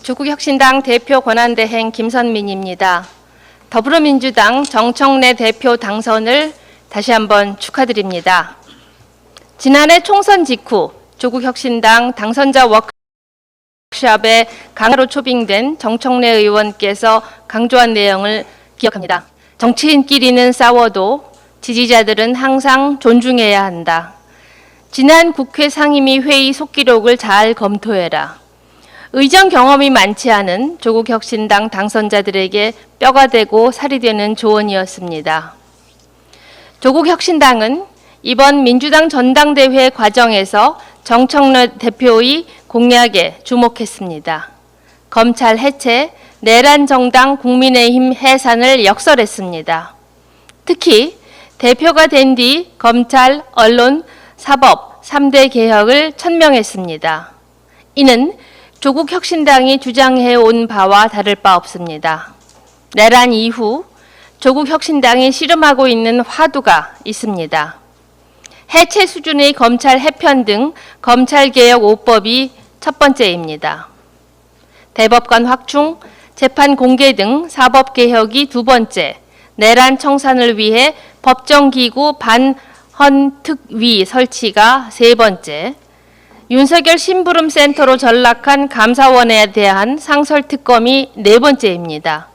조국혁신당 대표 권한대행 김선민입니다. 더불어민주당 정청래 대표 당선을 다시 한번 축하드립니다. 지난해 총선 직후 조국혁신당 당선자 워크숍에 강화로 초빙된 정청래 의원께서 강조한 내용을 기억합니다. 정치인끼리는 싸워도 지지자들은 항상 존중해야 한다. 지난 국회 상임위 회의 속기록을 잘 검토해라. 의정 경험이 많지 않은 조국혁신당 당선자들에게 뼈가 되고 살이 되는 조언이었습니다. 조국혁신당은 이번 민주당 전당대회 과정에서 정청래 대표의 공약에 주목했습니다. 검찰 해체, 내란 정당 국민의힘 해산을 역설했습니다. 특히 대표가 된 뒤 검찰, 언론, 사법 3대 개혁을 천명했습니다. 이는 조국혁신당이 주장해온 바와 다를 바 없습니다. 내란 이후 조국혁신당이 씨름하고 있는 화두가 있습니다. 해체 수준의 검찰 해편 등 검찰개혁 5법이 첫 번째입니다. 대법관 확충, 재판 공개 등 사법개혁이 두 번째, 내란 청산을 위해 법정기구 반헌특위 설치가 세 번째, 윤석열 심부름 센터로 전락한 감사원에 대한 상설특검이 네 번째입니다.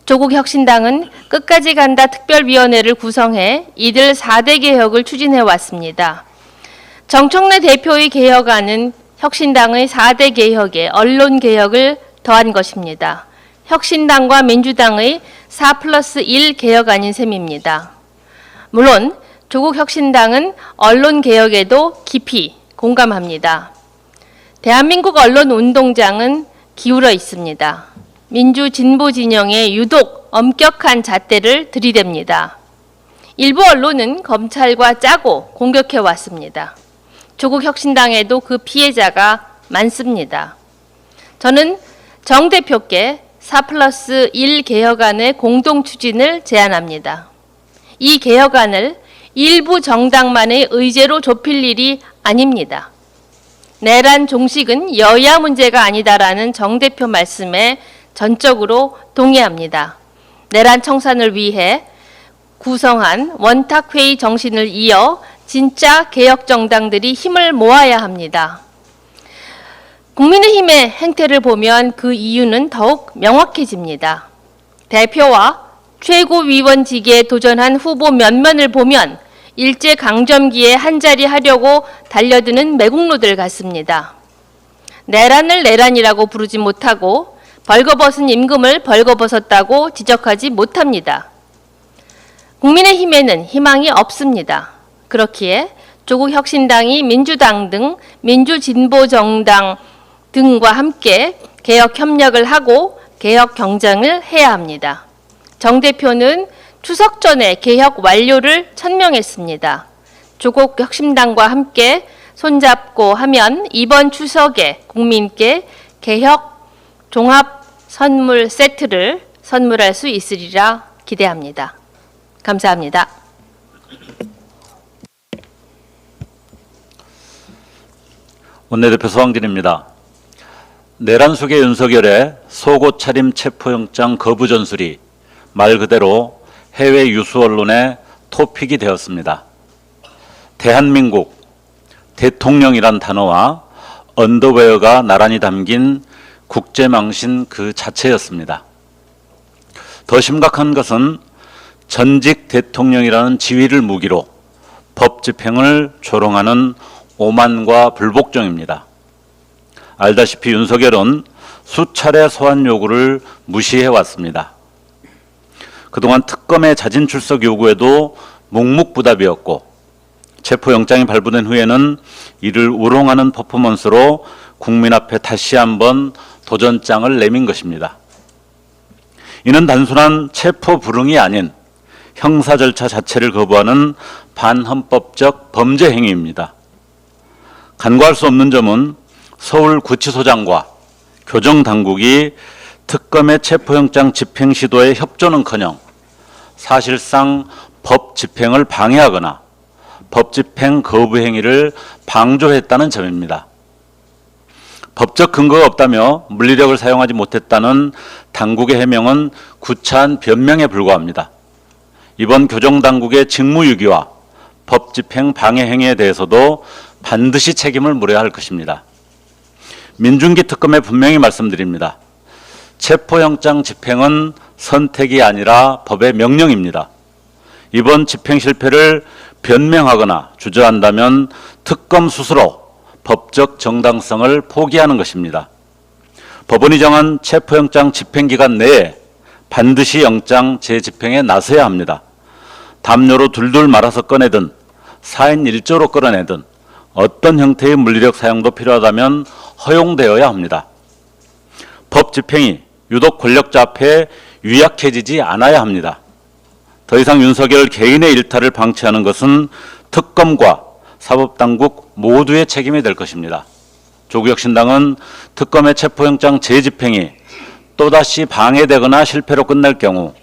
조국혁신당은 끝까지 간다 특별위원회를 구성해 이들 4대 개혁을 추진해 왔습니다. 정청래 대표의 개혁안은 혁신당의 4대 개혁에 언론 개혁을 더한 것입니다. 혁신당과 민주당의 4+1 개혁안인 셈입니다. 물론 조국혁신당은 언론 개혁에도 깊이 공감합니다. 대한민국 언론 운동장은 기울어 있습니다. 민주 진보 진영에 유독 엄격한 잣대를 들이댑니다. 일부 언론은 검찰과 짜고 공격해 왔습니다. 조국혁신당에도 그 피해자가 많습니다. 저는 정 대표께 4+1 개혁안의 공동 추진을 제안합니다. 이 개혁안을 일부 정당만의 의제로 좁힐 일이 아닙니다. 내란 종식은 여야 문제가 아니다라는 정 대표 말씀에 전적으로 동의합니다. 내란 청산을 위해 구성한 원탁회의 정신을 이어 진짜 개혁 정당들이 힘을 모아야 합니다. 국민의힘의 행태를 보면 그 이유는 더욱 명확해집니다. 대표와 최고위원직에 도전한 후보 면면을 보면 일제강점기에 한자리 하려고 달려드는 매국노들 같습니다. 내란을 내란이라고 부르지 못하고 벌거벗은 임금을 벌거벗었다고 지적하지 못합니다. 국민의힘에는 희망이 없습니다. 그렇기에 조국혁신당이 민주당 등 민주진보정당 등과 함께 개혁 협력을 하고 개혁 경쟁을 해야 합니다. 정 대표는 추석 전에 개혁 완료를 천명했습니다. 조국혁신당과 함께 손잡고 하면 이번 추석에 국민께 개혁 종합 선물 세트를 선물할 수 있으리라 기대합니다. 감사합니다. 원내대표 서왕진입니다. 내란 속의 윤석열의 속옷 차림 체포영장 거부 전술이 말 그대로 해외 유수 언론의 토픽이 되었습니다. 대한민국, 대통령이란 단어와 언더웨어가 나란히 담긴 국제망신 그 자체였습니다. 더 심각한 것은 전직 대통령이라는 지위를 무기로 법 집행을 조롱하는 오만과 불복종입니다. 알다시피 윤석열은 수차례 소환 요구를 무시해왔습니다. 그동안 특검의 자진 출석 요구에도 묵묵부답이었고 체포영장이 발부된 후에는 이를 우롱하는 퍼포먼스로 국민 앞에 다시 한번 도전장을 내민 것입니다. 이는 단순한 체포 불응이 아닌 형사 절차 자체를 거부하는 반헌법적 범죄 행위입니다. 간과할 수 없는 점은 서울구치소장과 교정당국이 특검의 체포영장 집행 시도에 협조는커녕 사실상 법 집행을 방해하거나 법 집행 거부 행위를 방조했다는 점입니다. 법적 근거가 없다며 물리력을 사용하지 못했다는 당국의 해명은 구차한 변명에 불과합니다. 이번 교정당국의 직무유기와 법집행 방해 행위에 대해서도 반드시 책임을 물어야 할 것입니다. 민중기 특검에 분명히 말씀드립니다. 체포영장 집행은 선택이 아니라 법의 명령입니다. 이번 집행 실패를 변명하거나 주저한다면 특검 스스로 법적 정당성을 포기하는 것입니다. 법원이 정한 체포영장 집행기간 내에 반드시 영장 재집행에 나서야 합니다. 담요로 둘둘 말아서 꺼내든 4인 1조로 끌어내든 어떤 형태의 물리력 사용도 필요하다면 허용되어야 합니다. 법 집행이 유독 권력자 앞에 유약해지지 않아야 합니다. 더 이상 윤석열 개인의 일탈을 방치하는 것은 특검과 사법당국 모두의 책임이 될 것입니다. 조국혁신당은 특검의 체포영장 재집행이 또다시 방해되거나 실패로 끝날 경우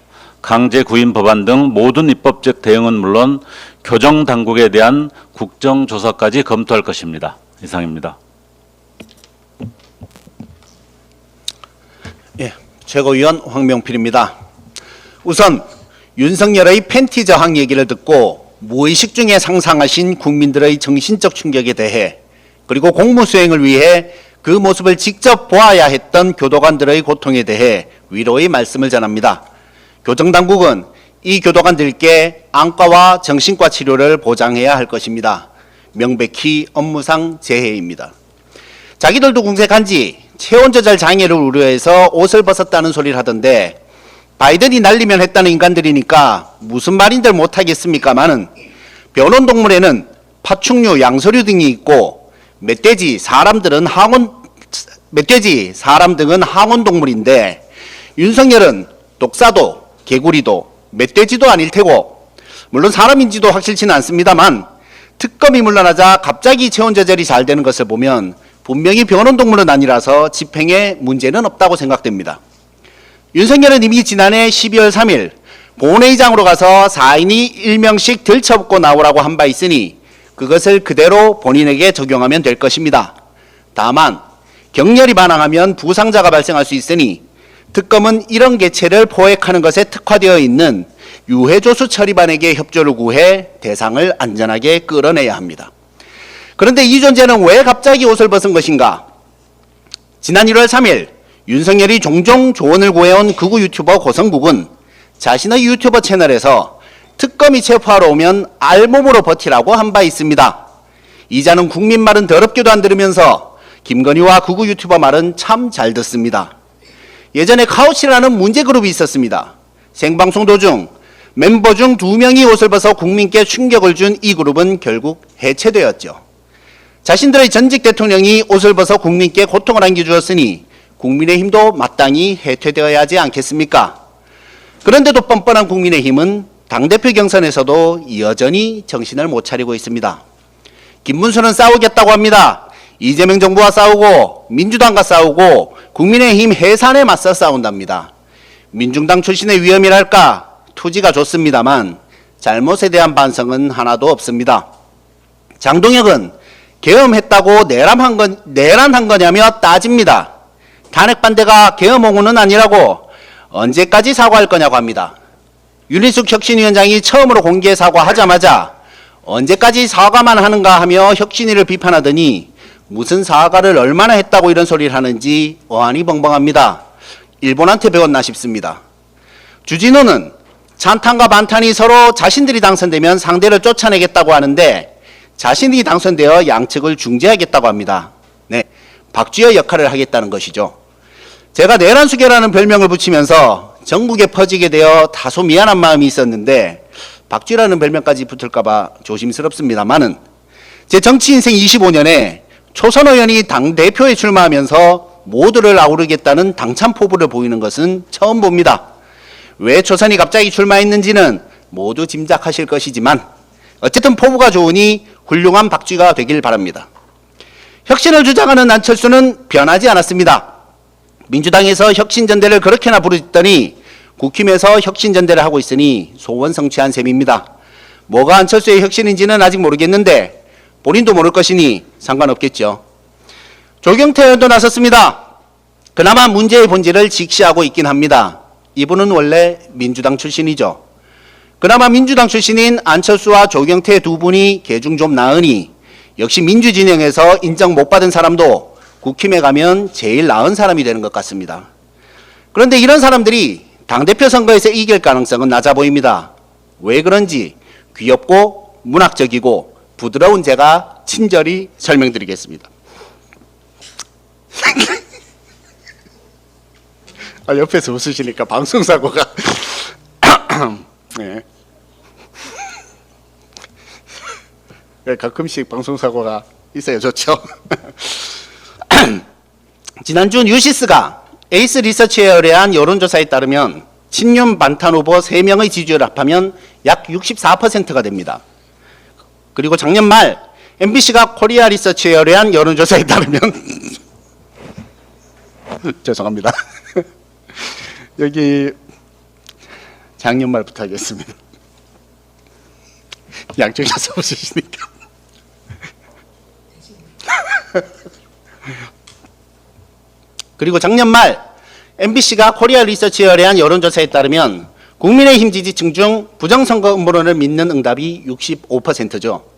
강제 구인 법안 등 모든 입법적 대응은 물론 교정당국에 대한 국정조사까지 검토할 것입니다. 이상입니다. 예, 최고위원 황명필입니다. 우선 윤석열의 팬티 저항 얘기를 듣고 무의식 중에 상상하신 국민들의 정신적 충격에 대해 그리고 공무 수행을 위해 그 모습을 직접 보아야 했던 교도관들의 고통에 대해 위로의 말씀을 전합니다. 교정당국은 이 교도관들께 안과와 정신과 치료를 보장해야 할 것입니다. 명백히 업무상 재해입니다. 자기들도 궁색한지 체온 조절 장애를 우려해서 옷을 벗었다는 소리를 하던데 바이든이 날리면 했다는 인간들이니까 무슨 말인들 못하겠습니까마는 변온동물에는 파충류, 양서류 등이 있고 멧돼지, 사람 등은 항온동물인데 윤석열은 독사도, 개구리도, 멧돼지도 아닐 테고 물론 사람인지도 확실치는 않습니다만 특검이 물러나자 갑자기 체온 조절이 잘 되는 것을 보면 분명히 변온동물은 아니라서 집행에 문제는 없다고 생각됩니다. 윤석열은 이미 지난해 12월 3일 본회의장으로 가서 4인이 1명씩 들쳐붙고 나오라고 한 바 있으니 그것을 그대로 본인에게 적용하면 될 것입니다. 다만 격렬히 반항하면 부상자가 발생할 수 있으니 특검은 이런 개체를 포획하는 것에 특화되어 있는 유해조수 처리반에게 협조를 구해 대상을 안전하게 끌어내야 합니다. 그런데 이 존재는 왜 갑자기 옷을 벗은 것인가? 지난 1월 3일 윤석열이 종종 조언을 구해온 극우 유튜버 고성국은 자신의 유튜버 채널에서 특검이 체포하러 오면 알몸으로 버티라고 한 바 있습니다. 이자는 국민 말은 더럽게도 안 들으면서 김건희와 극우 유튜버 말은 참 잘 듣습니다. 예전에 카우치라는 문제그룹이 있었습니다. 생방송 도중 멤버 중 2명이 옷을 벗어 국민께 충격을 준 이 그룹은 결국 해체되었죠. 자신들의 전직 대통령이 옷을 벗어 국민께 고통을 안겨주었으니 국민의힘도 마땅히 해체되어야 하지 않겠습니까? 그런데도 뻔뻔한 국민의힘은 당대표 경선에서도 여전히 정신을 못 차리고 있습니다. 김문수는 싸우겠다고 합니다. 이재명 정부와 싸우고 민주당과 싸우고 국민의힘 해산에 맞서 싸운답니다. 민중당 출신의 위험이랄까 투지가 좋습니다만 잘못에 대한 반성은 하나도 없습니다. 장동혁은 계엄했다고 내란한 거냐며 따집니다. 탄핵 반대가 계엄 옹호는 아니라고 언제까지 사과할 거냐고 합니다. 윤희숙 혁신위원장이 처음으로 공개 사과하자마자 언제까지 사과만 하는가 하며 혁신위를 비판하더니 무슨 사과를 얼마나 했다고 이런 소리를 하는지 어안이 벙벙합니다. 일본한테 배웠나 싶습니다. 주진우는 찬탄과 반탄이 서로 자신들이 당선되면 상대를 쫓아내겠다고 하는데 자신이 당선되어 양측을 중재하겠다고 합니다. 네, 박쥐의 역할을 하겠다는 것이죠. 제가 내란수계라는 별명을 붙이면서 전국에 퍼지게 되어 다소 미안한 마음이 있었는데 박쥐라는 별명까지 붙을까봐 조심스럽습니다만은 제 정치 인생 25년에 초선 의원이 당대표에 출마하면서 모두를 아우르겠다는 당찬 포부를 보이는 것은 처음 봅니다. 왜 초선이 갑자기 출마했는지는 모두 짐작하실 것이지만 어쨌든 포부가 좋으니 훌륭한 박쥐가 되길 바랍니다. 혁신을 주장하는 안철수는 변하지 않았습니다. 민주당에서 혁신전대를 그렇게나 부르짖더니 국힘에서 혁신전대를 하고 있으니 소원 성취한 셈입니다. 뭐가 안철수의 혁신인지는 아직 모르겠는데 본인도 모를 것이니 상관없겠죠. 조경태 의원도 나섰습니다. 그나마 문제의 본질을 직시하고 있긴 합니다. 이분은 원래 민주당 출신이죠. 그나마 민주당 출신인 안철수와 조경태 두 분이 개중 좀 나으니 역시 민주진영에서 인정 못 받은 사람도 국힘에 가면 제일 나은 사람이 되는 것 같습니다. 그런데 이런 사람들이 당대표 선거에서 이길 가능성은 낮아 보입니다. 왜 그런지 귀엽고 문학적이고 부드러운 제가 친절히 설명드리겠습니다. 옆에서 웃으시니까 방송사고가 네. 가끔씩 방송사고가 있어야 좋죠. 지난주 뉴시스가 에이스 리서치에 의뢰한 여론조사에 따르면 친윤 반탄 후보 3명의 지지율을 합하면 약 64%가 됩니다. 그리고 작년 말 MBC가 코리아 리서치에 의뢰한 여론조사에 따르면 죄송합니다. 여기 작년 말부터 하겠습니다. 양쪽에서 웃으시니까. 그리고 작년 말 MBC가 코리아 리서치에 의뢰한 여론조사에 따르면 국민의힘 지지층 중 부정선거 음모론을 믿는 응답이 65%죠.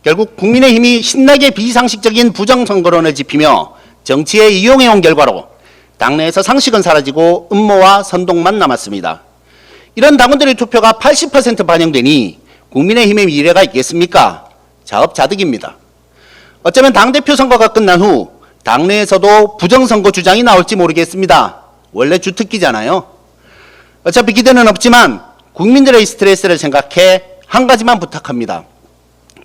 결국 국민의힘이 신나게 비상식적인 부정선거론을 짚히며 정치에 이용해온 결과로 당내에서 상식은 사라지고 음모와 선동만 남았습니다. 이런 당원들의 투표가 80% 반영되니 국민의힘의 미래가 있겠습니까? 자업자득입니다. 어쩌면 당대표 선거가 끝난 후 당내에서도 부정선거 주장이 나올지 모르겠습니다. 원래 주특기잖아요. 어차피 기대는 없지만 국민들의 스트레스를 생각해 한 가지만 부탁합니다.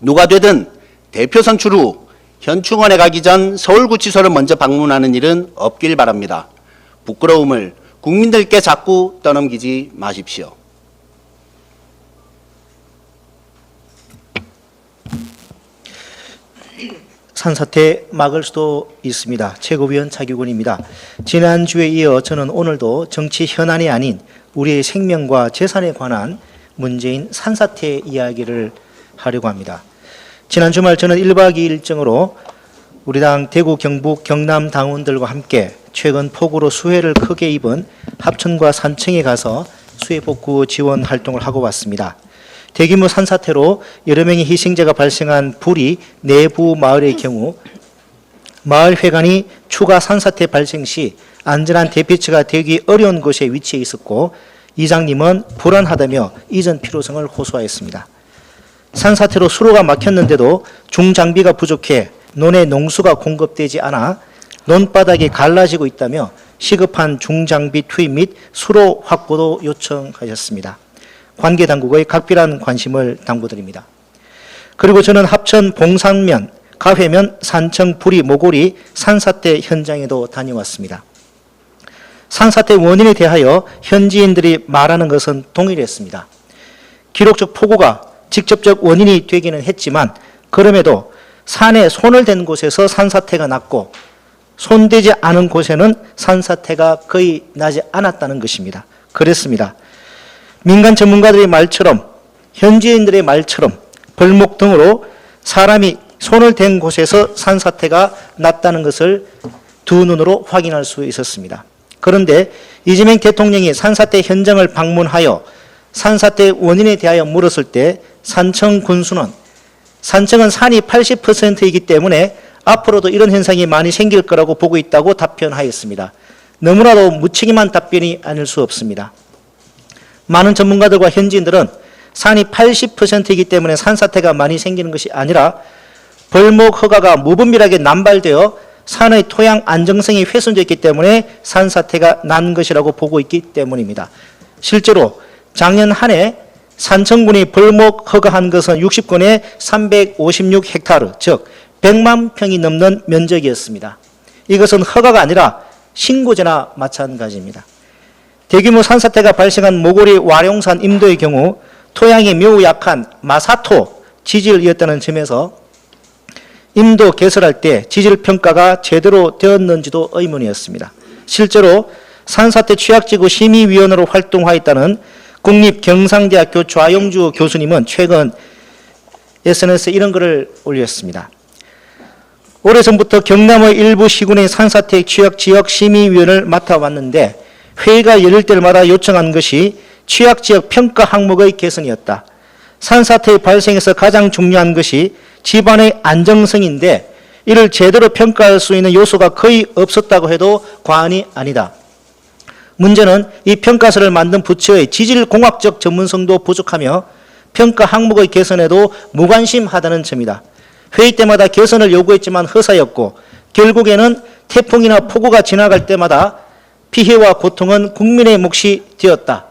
누가 되든 대표 선출 후 현충원에 가기 전 서울구치소를 먼저 방문하는 일은 없길 바랍니다. 부끄러움을 국민들께 자꾸 떠넘기지 마십시오. 산사태 막을 수도 있습니다. 최고위원 차기군입니다. 지난주에 이어 저는 오늘도 정치 현안이 아닌 우리의 생명과 재산에 관한 문제인 산사태 이야기를 하려고 합니다. 지난 주말 저는 1박 2일 일정으로 우리 당 대구, 경북, 경남 당원들과 함께 최근 폭우로 수해를 크게 입은 합천과 산청에 가서 수해 복구 지원 활동을 하고 왔습니다. 대규모 산사태로 여러 명의 희생자가 발생한 부리 내부 마을의 경우 마을 회관이 추가 산사태 발생 시 안전한 대피처가 되기 어려운 곳에 위치해 있었고 이장님은 불안하다며 이전 필요성을 호소하였습니다. 산사태로 수로가 막혔는데도 중장비가 부족해 논에 농수가 공급되지 않아 논바닥이 갈라지고 있다며 시급한 중장비 투입 및 수로 확보도 요청하셨습니다. 관계 당국의 각별한 관심을 당부드립니다. 그리고 저는 합천 봉산면, 가회면, 산청, 부리, 모골이 산사태 현장에도 다녀왔습니다. 산사태 원인에 대하여 현지인들이 말하는 것은 동일했습니다. 기록적 폭우가 직접적 원인이 되기는 했지만 그럼에도 산에 손을 댄 곳에서 산사태가 났고 손대지 않은 곳에는 산사태가 거의 나지 않았다는 것입니다. 그랬습니다. 민간 전문가들의 말처럼 현지인들의 말처럼 벌목 등으로 사람이 손을 댄 곳에서 산사태가 났다는 것을 두 눈으로 확인할 수 있었습니다. 그런데 이재명 대통령이 산사태 현장을 방문하여 산사태 원인에 대하여 물었을 때 산청은 산이 80%이기 때문에 앞으로도 이런 현상이 많이 생길 거라고 보고 있다고 답변하였습니다. 너무나도 무책임한 답변이 아닐 수 없습니다. 많은 전문가들과 현지인들은 산이 80%이기 때문에 산사태가 많이 생기는 것이 아니라 벌목 허가가 무분별하게 남발되어 산의 토양 안정성이 훼손됐기 때문에 산사태가 난 것이라고 보고 있기 때문입니다. 실제로 작년 한 해 산청군이 벌목 허가한 것은 60건에 356헥타르, 즉 100만 평이 넘는 면적이었습니다. 이것은 허가가 아니라 신고제나 마찬가지입니다. 대규모 산사태가 발생한 모골이 와룡산 임도의 경우 토양이 매우 약한 마사토 지질이었다는 점에서 임도 개설할 때 지질 평가가 제대로 되었는지도 의문이었습니다. 실제로 산사태 취약지구 심의위원으로 활동하였다는 국립경상대학교 좌용주 교수님은 최근 SNS에 이런 글을 올렸습니다. 오래전부터 경남의 일부 시군의 산사태 취약지역 심의위원을 맡아왔는데 회의가 열릴 때마다 요청한 것이 취약지역 평가 항목의 개선이었다. 산사태의 발생에서 가장 중요한 것이 집안의 안정성인데 이를 제대로 평가할 수 있는 요소가 거의 없었다고 해도 과언이 아니다. 문제는 이 평가서를 만든 부처의 지질공학적 전문성도 부족하며 평가 항목의 개선에도 무관심하다는 점이다. 회의 때마다 개선을 요구했지만 허사였고 결국에는 태풍이나 폭우가 지나갈 때마다 피해와 고통은 국민의 몫이 되었다.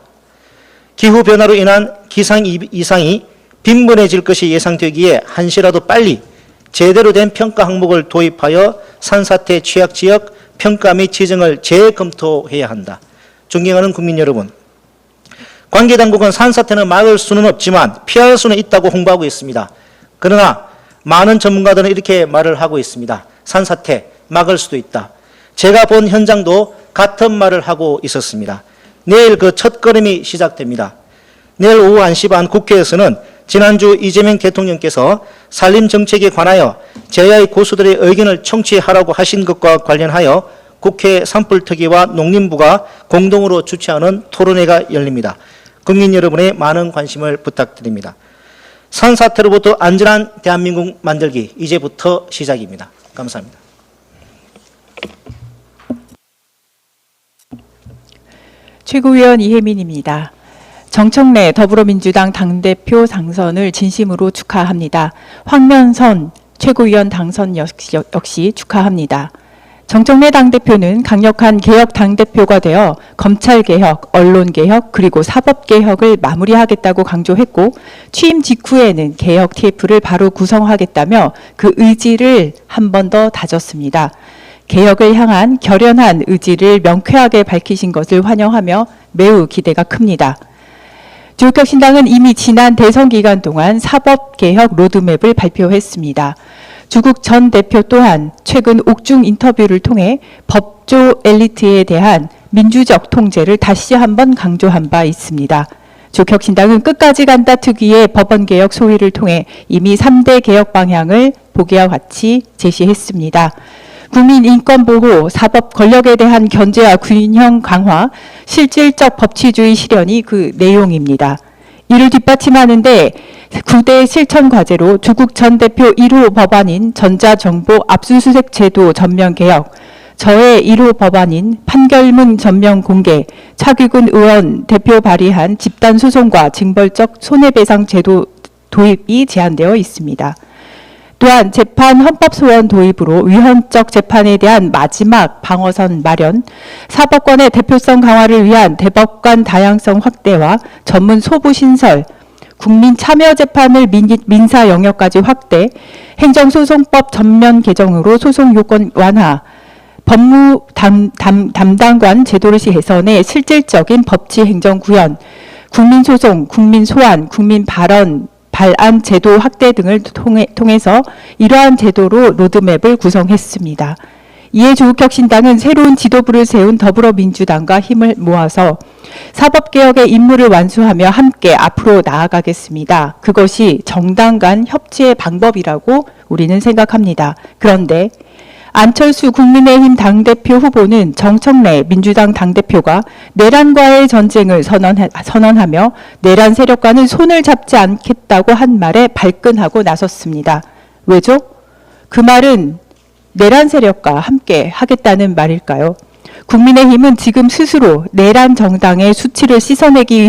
기후변화로 인한 기상 이상이 빈번해질 것이 예상되기에 한시라도 빨리 제대로 된 평가 항목을 도입하여 산사태 취약지역 평가 및 지정을 재검토해야 한다. 존경하는 국민 여러분, 관계당국은 산사태는 막을 수는 없지만 피할 수는 있다고 홍보하고 있습니다. 그러나 많은 전문가들은 이렇게 말을 하고 있습니다. 산사태 막을 수도 있다. 제가 본 현장도 같은 말을 하고 있었습니다. 내일 그 첫걸음이 시작됩니다. 내일 오후 1시 반 국회에서는 지난주 이재명 대통령께서 산림 정책에 관하여 제야의 고수들의 의견을 청취하라고 하신 것과 관련하여 국회 산불특위와 농림부가 공동으로 주최하는 토론회가 열립니다. 국민 여러분의 많은 관심을 부탁드립니다. 산사태로부터 안전한 대한민국 만들기 이제부터 시작입니다. 감사합니다. 최고위원 이혜민입니다. 정청래 더불어민주당 당대표 당선을 진심으로 축하합니다. 황면선 최고위원 당선 역시 축하합니다. 정청래 당대표는 강력한 개혁 당대표가 되어 검찰개혁, 언론개혁, 그리고 사법개혁을 마무리하겠다고 강조했고 취임 직후에는 개혁 TF를 바로 구성하겠다며 그 의지를 한 번 더 다졌습니다. 개혁을 향한 결연한 의지를 명쾌하게 밝히신 것을 환영하며 매우 기대가 큽니다. 조국혁신당은 이미 지난 대선 기간 동안 사법개혁 로드맵을 발표했습니다. 조국 전 대표 또한 최근 옥중 인터뷰를 통해 법조 엘리트에 대한 민주적 통제를 다시 한번 강조한 바 있습니다. 조국혁신당은 끝까지 간다 특위의 법원개혁 소위를 통해 이미 3대 개혁 방향을 보기와 같이 제시했습니다. 국민 인권 보호, 사법 권력에 대한 견제와 균형 강화, 실질적 법치주의 실현이 그 내용입니다. 이를 뒷받침하는데 9대 실천 과제로 조국 전 대표 1호 법안인 전자정보 압수수색 제도 전면 개혁, 저의 1호 법안인 판결문 전면 공개, 차규근 의원 대표 발의한 집단소송과 징벌적 손해배상 제도 도입이 제한되어 있습니다. 또한 재판 헌법소원 도입으로 위헌적 재판에 대한 마지막 방어선 마련, 사법권의 대표성 강화를 위한 대법관 다양성 확대와 전문 소부 신설, 국민 참여 재판을 민사 영역까지 확대, 행정소송법 전면 개정으로 소송 요건 완화, 법무 담당관 제도를 개선해 실질적인 법치 행정 구현, 국민소송, 국민소환, 국민발언, 발안 제도 확대 등을 통해서 이러한 제도로 로드맵을 구성했습니다. 이에 조국혁신당은 새로운 지도부를 세운 더불어민주당과 힘을 모아서 사법개혁의 임무를 완수하며 함께 앞으로 나아가겠습니다. 그것이 정당 간 협치의 방법이라고 우리는 생각합니다. 그런데 안철수 국민의힘 당대표 후보는 정청래 민주당 당대표가 내란과의 전쟁을 선언하며 내란 세력과는 손을 잡지 않겠다고 한 말에 발끈하고 나섰습니다. 왜죠? 그 말은 내란 세력과 함께 하겠다는 말일까요? 국민의힘은 지금 스스로 내란 정당의 수치를 씻어내기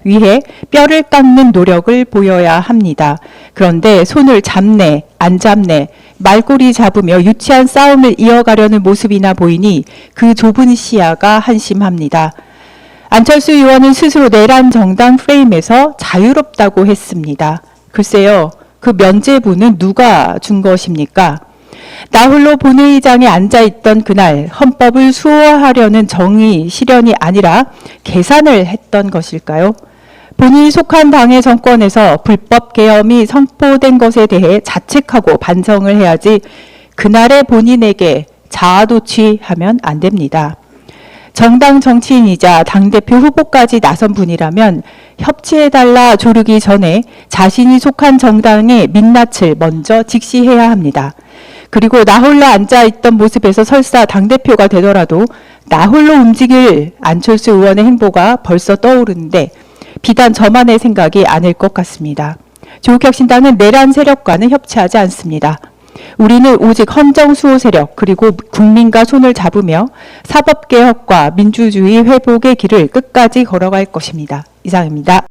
위해 뼈를 깎는 노력을 보여야 합니다. 그런데 손을 잡네, 안 잡네, 말꼬리 잡으며 유치한 싸움을 이어가려는 모습이나 보이니 그 좁은 시야가 한심합니다. 안철수 의원은 스스로 내란 정당 프레임에서 자유롭다고 했습니다. 글쎄요, 그 면죄부는 누가 준 것입니까? 나 홀로 본회의장에 앉아있던 그날 헌법을 수호하려는 정의 실현이 아니라 계산을 했던 것일까요? 본인이 속한 당의 정권에서 불법 계엄이 선포된 것에 대해 자책하고 반성을 해야지 그날의 본인에게 자아도취하면 안 됩니다. 정당 정치인이자 당대표 후보까지 나선 분이라면 협치해달라 조르기 전에 자신이 속한 정당의 민낯을 먼저 직시해야 합니다. 그리고 나 홀라 앉아있던 모습에서 설사 당대표가 되더라도 나 홀로 움직일 안철수 의원의 행보가 벌써 떠오르는데 비단 저만의 생각이 아닐 것 같습니다. 조국혁신당은 내란 세력과는 협치하지 않습니다. 우리는 오직 헌정수호 세력 그리고 국민과 손을 잡으며 사법개혁과 민주주의 회복의 길을 끝까지 걸어갈 것입니다. 이상입니다.